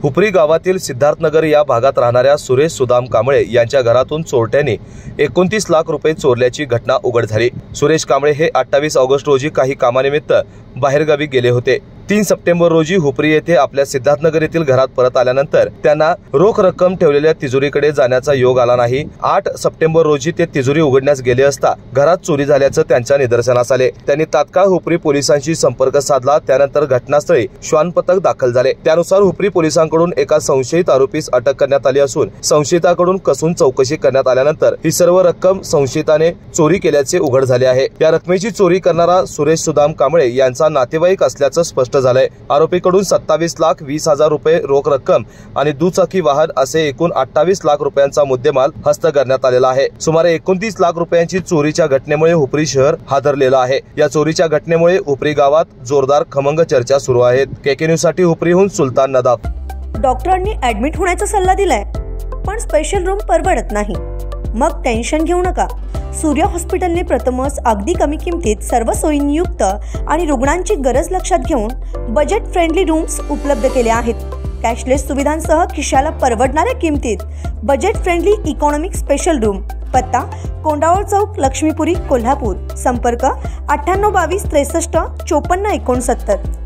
हुपरी गावातील सिद्धार्थनगर या भागात राहणाऱ्या सुरेश सुदाम कांबळे यांच्या घरातून चोरट्यांनी 29 लाख रुपये चोरल्याची घटना उघड झाली। सुरेश कांबळे हे 28 ऑगस्ट रोजी काही कामानिमित्त बाहेरगावी गेले होते। 3 सप्टेंबर रोजी हुपरी येथे आपल्या सिद्धार्थनगर येथील घरात परत आल्यानंतर त्यांना रोख रक्कम ठेवलेल्या तिजोरीकडे जाण्याचा योग आला नाही। 8 सप्टेंबर रोजी ते तिजोरी उघडण्यास गेले असता घरात चोरी झाल्याचं त्यांच्या निदर्शनास आले। त्यांनी तात्काळ हुपरी पोलिसांशी संपर्क साधला। त्यानंतर घटनास्थळी श्वान पथक दाखल झाले। त्यानुसार हुपरी पोलिसांकडून एका संशयित आरोपीस अटक करण्यात आली असून संशयिताकडून कसून चौकशी करण्यात आल्यानंतर ही सर्व रक्कम संशयिताने चोरी केल्याचे उघड झाले आहे। या रकमेची चोरी करणारा सुरेश सुदाम कांबळे यांचा नातेवाईक असल्याचं स्पष्ट झालंय। आरोपीकडून 27,20,000 रुपये रोख रक्कम आणि दुचाकी वाहन असे एकूण 28 लाख रुपयांचा मुद्देमाल हस्त करण्यात आलेला आहे। सुमारे 29 लाख रुपयांची चोरीच्या घटनेमुळे हुपरी शहर हादरलेलं आहे। या चोरीच्या घटनेमुळे हुपरी गावात जोरदार खमंग चर्चा सुरू आहेत। केके न्यूज साठी हुपरीहून सुलतान नदाफ। डॉक्टरांनी ऍडमिट होण्याचा सल्ला दिलाय, पण स्पेशल रूम परवडत नाही। मग टेन्शन घेऊ नका। सूर्य हॉस्पिटलने प्रथमच अगदी कमी किमतीत सर्व सोयींयुक्त आणि रुग्णांची गरज लक्षात घेऊन बजेट फ्रेंडली रूम्स उपलब्ध केले आहेत। कॅशलेस सुविधांसह खिशाला परवडणाऱ्या किमतीत budget friendly economic special room. पत्ता कोंडावळ चौक, लक्ष्मीपुरी, कोल्हापूर। संपर्क 98 22 63 54 69।